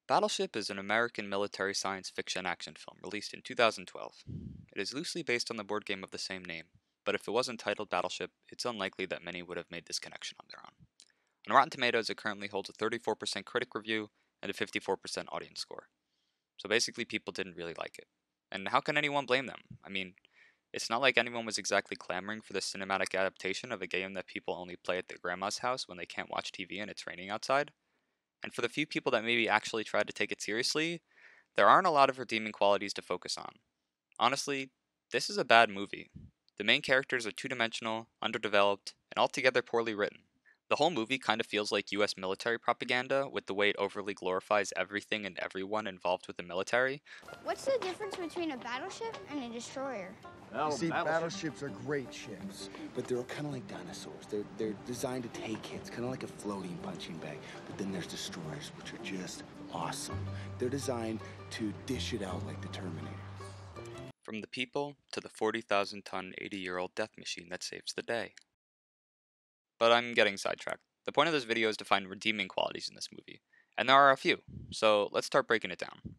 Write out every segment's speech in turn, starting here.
Battleship is an American military science fiction action film released in 2012. It is loosely based on the board game of the same name, but if it wasn't titled Battleship, it's unlikely that many would have made this connection on their own. On Rotten Tomatoes, it currently holds a 34% critic review and a 54% audience score. So basically, people didn't really like it. And how can anyone blame them? I mean, it's not like anyone was exactly clamoring for the cinematic adaptation of a game that people only play at their grandma's house when they can't watch TV and it's raining outside. And for the few people that maybe actually tried to take it seriously, there aren't a lot of redeeming qualities to focus on. Honestly, this is a bad movie. The main characters are two dimensional, underdeveloped, and altogether poorly written. The whole movie kind of feels like US military propaganda, with the way it overly glorifies everything and everyone involved with the military. What's the difference between a battleship and a destroyer? You see, battleships are great ships, but they're kind of like dinosaurs. They're designed to take hits, kind of like a floating punching bag. But then there's destroyers, which are just awesome. They're designed to dish it out like the Terminator. From the people to the 40,000-ton, 80-year-old death machine that saves the day. But I'm getting sidetracked. The point of this video is to find redeeming qualities in this movie, and there are a few, so let's start breaking it down.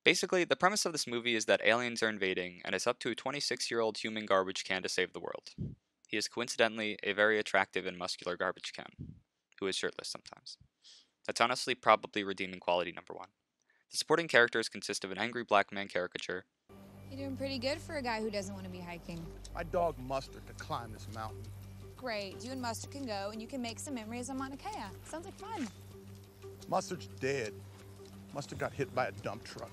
Basically, the premise of this movie is that aliens are invading, and it's up to a 26-year-old human garbage can to save the world. He is coincidentally a very attractive and muscular garbage can, who is shirtless sometimes. That's honestly probably redeeming quality number one. The supporting characters consist of an angry black man caricature. You're doing pretty good for a guy who doesn't want to be hiking. I dog Mustard to climb this mountain. Great, you and Mustard can go and you can make some memories on Mauna Kea. Sounds like fun. Mustard's dead. Mustard got hit by a dump truck.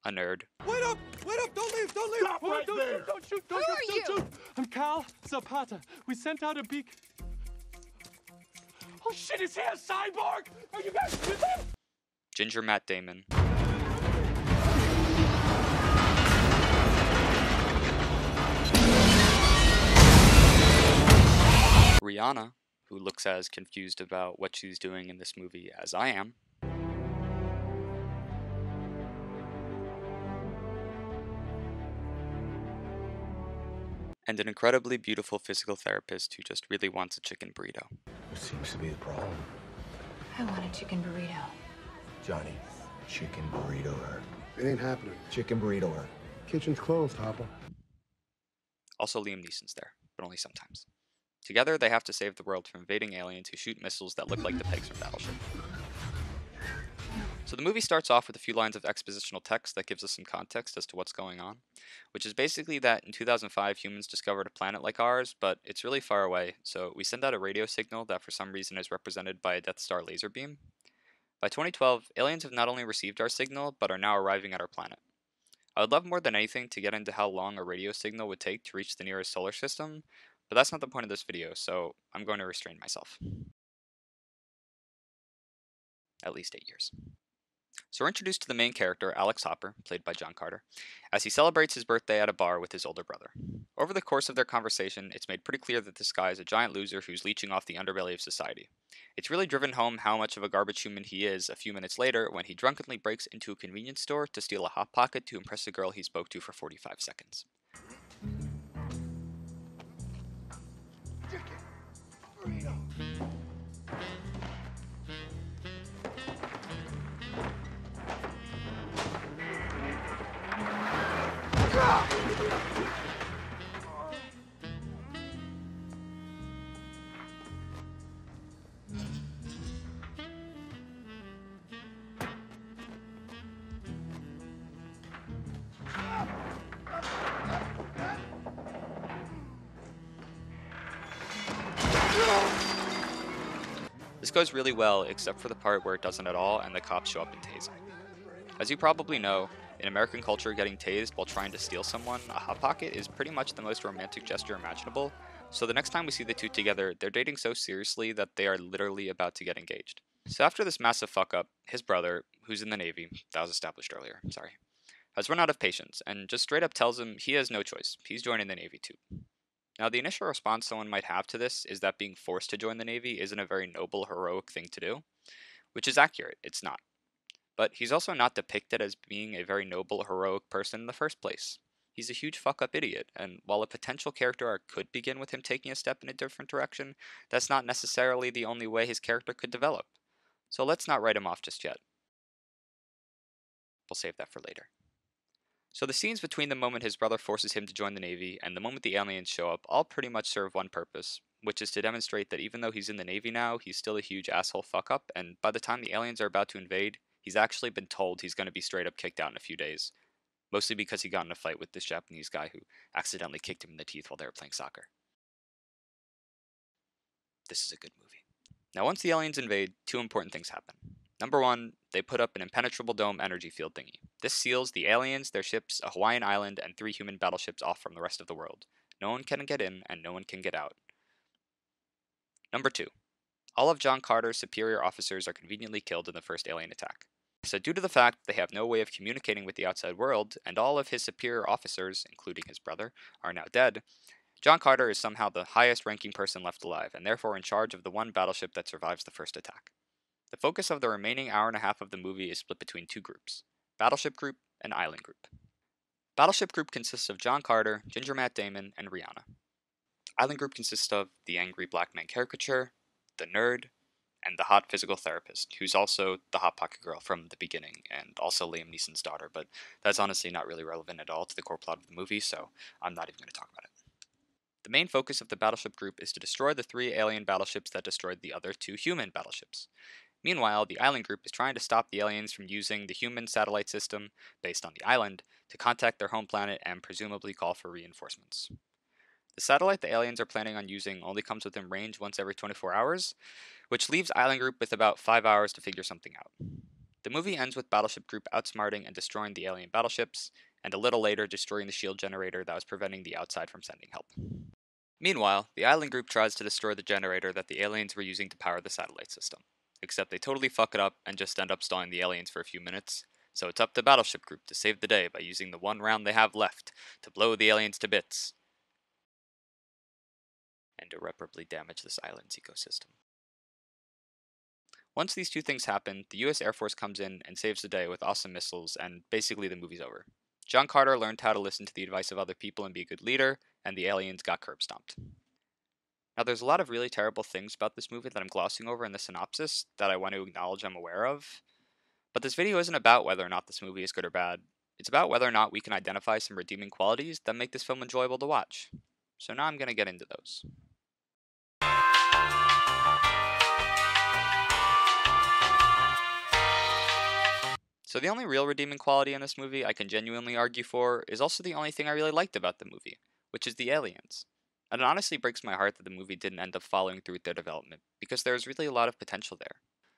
A nerd. Wait up! Wait up! Don't leave! Don't leave! Stop right there! Don't shoot! Don't Who shoot! are Don't you? shoot! I'm Cal Zapata. We sent out a beak. Oh shit! Is he a cyborg? Are you guys with him? Ginger Matt Damon. Rihanna, who looks as confused about what she's doing in this movie as I am. And an incredibly beautiful physical therapist who just really wants a chicken burrito. What seems to be the problem? I want a chicken burrito. Johnny, chicken burrito her. It ain't happening. Chicken burrito her. Kitchen's closed, Hopper. Also, Liam Neeson's there, but only sometimes. Together, they have to save the world from invading aliens who shoot missiles that look like the pegs from Battleship. So the movie starts off with a few lines of expositional text that gives us some context as to what's going on, which is basically that in 2005 humans discovered a planet like ours, but it's really far away, so we send out a radio signal that for some reason is represented by a Death Star laser beam. By 2012, aliens have not only received our signal, but are now arriving at our planet. I would love more than anything to get into how long a radio signal would take to reach the nearest solar system, but that's not the point of this video, so I'm going to restrain myself. At least 8 years. So we're introduced to the main character, Alex Hopper, played by John Carter, as he celebrates his birthday at a bar with his older brother. Over the course of their conversation, it's made pretty clear that this guy is a giant loser who's leeching off the underbelly of society. It's really driven home how much of a garbage human he is a few minutes later when he drunkenly breaks into a convenience store to steal a Hot Pocket to impress a girl he spoke to for 45 seconds. Burrito. This goes really well, except for the part where it doesn't at all and the cops show up and tase him. As you probably know, in American culture, getting tased while trying to steal someone a Hot Pocket is pretty much the most romantic gesture imaginable, so the next time we see the two together, they're dating so seriously that they are literally about to get engaged. So after this massive fuck-up, his brother, who's in the Navy, that was established earlier, sorry, has run out of patience, and just straight up tells him he has no choice, he's joining the Navy too. Now, the initial response someone might have to this is that being forced to join the Navy isn't a very noble, heroic thing to do, which is accurate, it's not. But he's also not depicted as being a very noble, heroic person in the first place. He's a huge fuck up idiot, and while a potential character arc could begin with him taking a step in a different direction, that's not necessarily the only way his character could develop. So let's not write him off just yet. We'll save that for later. So the scenes between the moment his brother forces him to join the Navy and the moment the aliens show up all pretty much serve one purpose, which is to demonstrate that even though he's in the Navy now, he's still a huge asshole fuck up, and by the time the aliens are about to invade, he's actually been told he's going to be straight up kicked out in a few days. Mostly because he got in a fight with this Japanese guy who accidentally kicked him in the teeth while they were playing soccer. This is a good movie. Now, once the aliens invade, two important things happen. Number one, they put up an impenetrable dome energy field thingy. This seals the aliens, their ships, a Hawaiian island, and 3 human battleships off from the rest of the world. No one can get in, and no one can get out. Number two, all of John Carter's superior officers are conveniently killed in the first alien attack. So due to the fact they have no way of communicating with the outside world, and all of his superior officers, including his brother, are now dead, John Carter is somehow the highest ranking person left alive, and therefore in charge of the one battleship that survives the first attack. The focus of the remaining hour and a half of the movie is split between two groups, Battleship Group and Island Group. Battleship Group consists of John Carter, Ginger Matt Damon, and Rihanna. Island Group consists of the angry black man caricature, the nerd, and the hot physical therapist, who's also the hot pocket girl from the beginning, and also Liam Neeson's daughter, but that's honestly not really relevant at all to the core plot of the movie, so I'm not even going to talk about it. The main focus of the Battleship Group is to destroy the 3 alien battleships that destroyed the other 2 human battleships. Meanwhile, the Island Group is trying to stop the aliens from using the human satellite system, based on the island, to contact their home planet and presumably call for reinforcements. The satellite the aliens are planning on using only comes within range once every 24 hours, which leaves Island Group with about 5 hours to figure something out. The movie ends with Battleship Group outsmarting and destroying the alien battleships, and a little later destroying the shield generator that was preventing the outside from sending help. Meanwhile, the Island Group tries to destroy the generator that the aliens were using to power the satellite system, except they totally fuck it up and just end up stalling the aliens for a few minutes, so it's up to Battleship Group to save the day by using the one round they have left to blow the aliens to bits and irreparably damage this island's ecosystem. Once these two things happen, the US Air Force comes in and saves the day with awesome missiles, and basically the movie's over. John Carter learned how to listen to the advice of other people and be a good leader, and the aliens got curb stomped. Now, there's a lot of really terrible things about this movie that I'm glossing over in the synopsis that I want to acknowledge I'm aware of, but this video isn't about whether or not this movie is good or bad. It's about whether or not we can identify some redeeming qualities that make this film enjoyable to watch. So now I'm going to get into those. So the only real redeeming quality in this movie I can genuinely argue for is also the only thing I really liked about the movie, which is the aliens. And it honestly breaks my heart that the movie didn't end up following through with their development, because there's really a lot of potential there.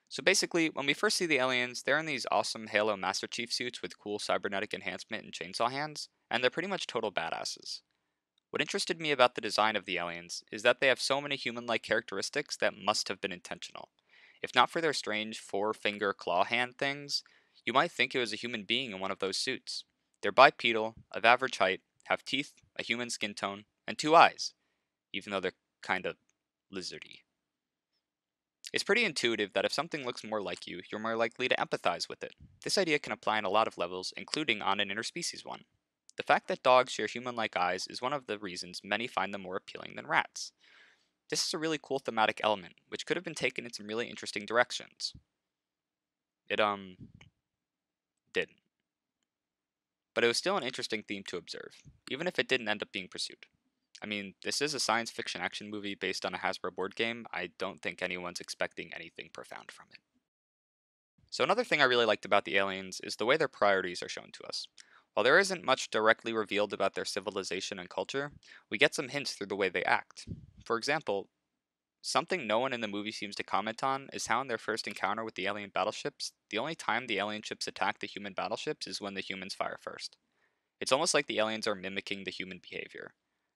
So basically, when we first see the aliens, they're in these awesome Halo Master Chief suits with cool cybernetic enhancement and chainsaw hands, and they're pretty much total badasses. What interested me about the design of the aliens is that they have so many human-like characteristics that must have been intentional. If not for their strange 4-finger claw hand things, you might think it was a human being in one of those suits. They're bipedal, of average height, have teeth, a human skin tone, and 2 eyes, even though they're kind of lizardy. It's pretty intuitive that if something looks more like you, you're more likely to empathize with it. This idea can apply on a lot of levels, including on an interspecies one. The fact that dogs share human-like eyes is one of the reasons many find them more appealing than rats. This is a really cool thematic element, which could have been taken in some really interesting directions. It, didn't. But it was still an interesting theme to observe, even if it didn't end up being pursued. I mean, this is a science fiction action movie based on a Hasbro board game. I don't think anyone's expecting anything profound from it. So another thing I really liked about the aliens is the way their priorities are shown to us. While there isn't much directly revealed about their civilization and culture, we get some hints through the way they act. For example, something no one in the movie seems to comment on is how in their first encounter with the alien battleships, the only time the alien ships attack the human battleships is when the humans fire first. It's almost like the aliens are mimicking the human behavior.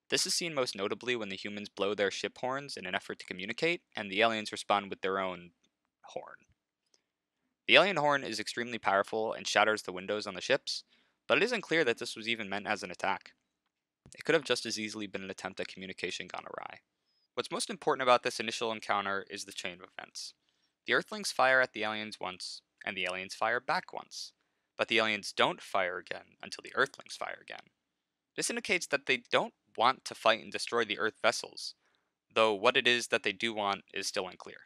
This is seen most notably when the humans blow their ship horns in an effort to communicate, and the aliens respond with their own horn. The alien horn is extremely powerful and shatters the windows on the ships, but it isn't clear that this was even meant as an attack. It could have just as easily been an attempt at communication gone awry. What's most important about this initial encounter is the chain of events. The Earthlings fire at the aliens once, and the aliens fire back once, but the aliens don't fire again until the Earthlings fire again. This indicates that they don't want to fight and destroy the Earth vessels, though what it is that they do want is still unclear.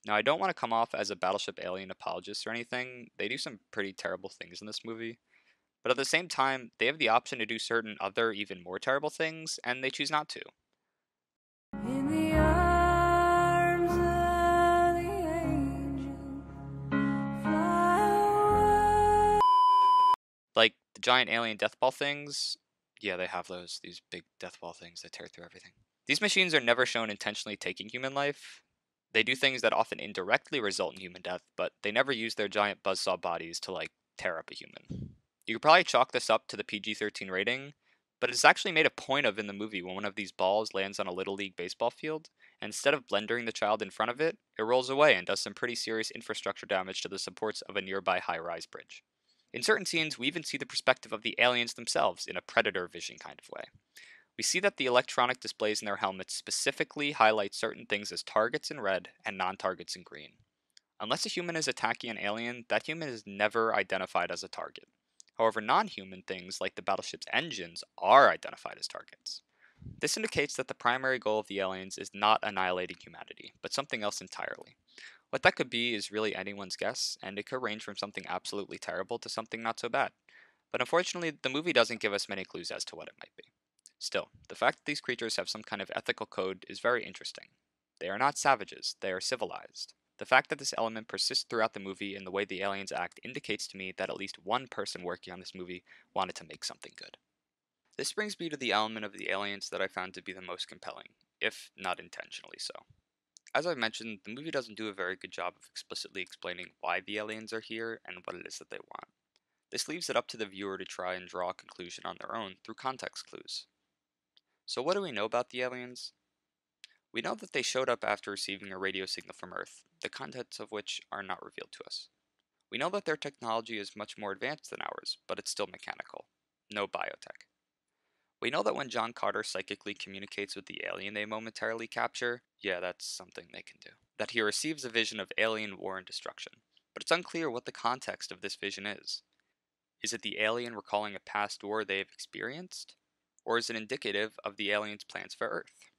Now, I don't want to come off as a Battleship Alien apologist or anything. They do some pretty terrible things in this movie, but at the same time, they have the option to do certain other, even more terrible things, and they choose not to. In the arms of the angel, fly away. Like the giant alien death ball things. Yeah, they have those, these big death ball things that tear through everything. These machines are never shown intentionally taking human life. They do things that often indirectly result in human death, but they never use their giant buzzsaw bodies to, like, tear up a human. You could probably chalk this up to the PG-13 rating, but it's actually made a point of in the movie when one of these balls lands on a Little League baseball field, and instead of blendering the child in front of it, it rolls away and does some pretty serious infrastructure damage to the supports of a nearby high-rise bridge. In certain scenes, we even see the perspective of the aliens themselves in a predator vision kind of way. We see that the electronic displays in their helmets specifically highlight certain things as targets in red and non-targets in green. Unless a human is attacking an alien, that human is never identified as a target. However, non-human things like the battleship's engines are identified as targets. This indicates that the primary goal of the aliens is not annihilating humanity, but something else entirely. What that could be is really anyone's guess, and it could range from something absolutely terrible to something not so bad. But unfortunately, the movie doesn't give us many clues as to what it might be. Still, the fact that these creatures have some kind of ethical code is very interesting. They are not savages, they are civilized. The fact that this element persists throughout the movie in the way the aliens act indicates to me that at least one person working on this movie wanted to make something good. This brings me to the element of the aliens that I found to be the most compelling, if not intentionally so. As I've mentioned, the movie doesn't do a very good job of explicitly explaining why the aliens are here and what it is that they want. This leaves it up to the viewer to try and draw a conclusion on their own through context clues. So what do we know about the aliens? We know that they showed up after receiving a radio signal from Earth, the contents of which are not revealed to us. We know that their technology is much more advanced than ours, but it's still mechanical. No biotech. We know that when John Carter psychically communicates with the alien they momentarily capture, yeah, that's something they can do. That he receives a vision of alien war and destruction, but it's unclear what the context of this vision is. Is it the alien recalling a past war they have experienced? Or is it indicative of the aliens' plans for Earth?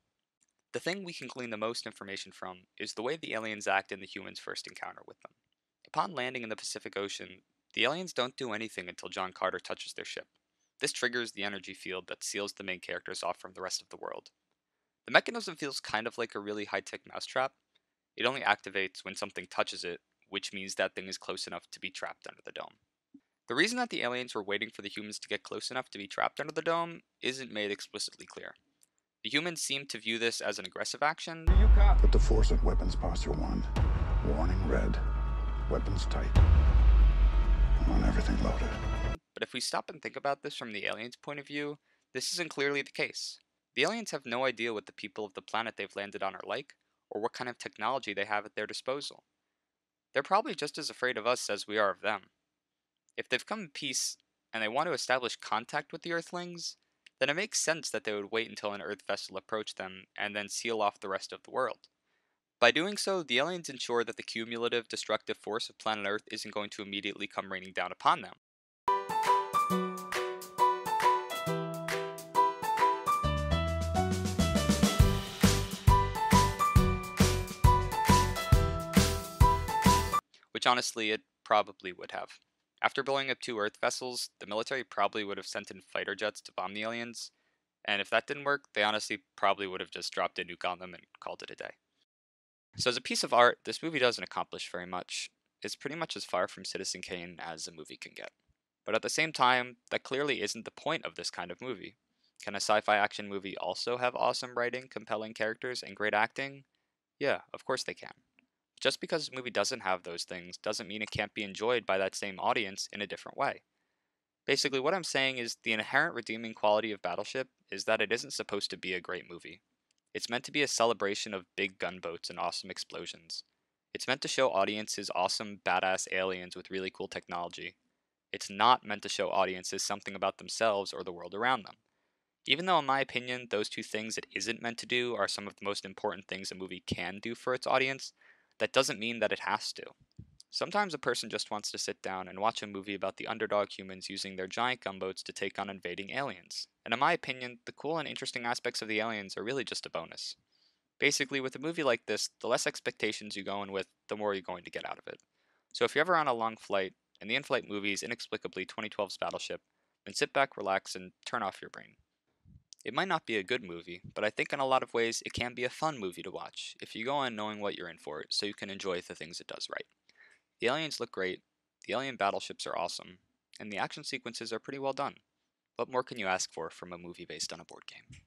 The thing we can glean the most information from is the way the aliens act in the humans' first encounter with them. Upon landing in the Pacific Ocean, the aliens don't do anything until John Carter touches their ship. This triggers the energy field that seals the main characters off from the rest of the world. The mechanism feels kind of like a really high-tech mousetrap. It only activates when something touches it, which means that thing is close enough to be trapped under the dome. The reason that the aliens were waiting for the humans to get close enough to be trapped under the dome isn't made explicitly clear. The humans seem to view this as an aggressive action. Put the force at weapons posture 1. Warning red. Weapons tight. I want everything loaded. But if we stop and think about this from the aliens' point of view, this isn't clearly the case. The aliens have no idea what the people of the planet they've landed on are like, or what kind of technology they have at their disposal. They're probably just as afraid of us as we are of them. If they've come in peace, and they want to establish contact with the Earthlings, then it makes sense that they would wait until an Earth vessel approached them, and then seal off the rest of the world. By doing so, the aliens ensure that the cumulative destructive force of planet Earth isn't going to immediately come raining down upon them. Which honestly, it probably would have. After blowing up 2 Earth vessels, the military probably would have sent in fighter jets to bomb the aliens, and if that didn't work, they honestly probably would have just dropped a nuke on them and called it a day. So as a piece of art, this movie doesn't accomplish very much. It's pretty much as far from Citizen Kane as a movie can get. But at the same time, that clearly isn't the point of this kind of movie. Can a sci-fi action movie also have awesome writing, compelling characters, and great acting? Yeah, of course they can. Just because a movie doesn't have those things doesn't mean it can't be enjoyed by that same audience in a different way. Basically, what I'm saying is the inherent redeeming quality of Battleship is that it isn't supposed to be a great movie. It's meant to be a celebration of big gunboats and awesome explosions. It's meant to show audiences awesome, badass aliens with really cool technology. It's not meant to show audiences something about themselves or the world around them. Even though, in my opinion, those two things it isn't meant to do are some of the most important things a movie can do for its audience, that doesn't mean that it has to. Sometimes a person just wants to sit down and watch a movie about the underdog humans using their giant gunboats to take on invading aliens. And in my opinion, the cool and interesting aspects of the aliens are really just a bonus. Basically, with a movie like this, the less expectations you go in with, the more you're going to get out of it. So if you're ever on a long flight, and the in-flight movie is inexplicably 2012's Battleship, then sit back, relax, and turn off your brain. It might not be a good movie, but I think in a lot of ways it can be a fun movie to watch if you go in knowing what you're in for, so you can enjoy the things it does right. The aliens look great, the alien battleships are awesome, and the action sequences are pretty well done. What more can you ask for from a movie based on a board game?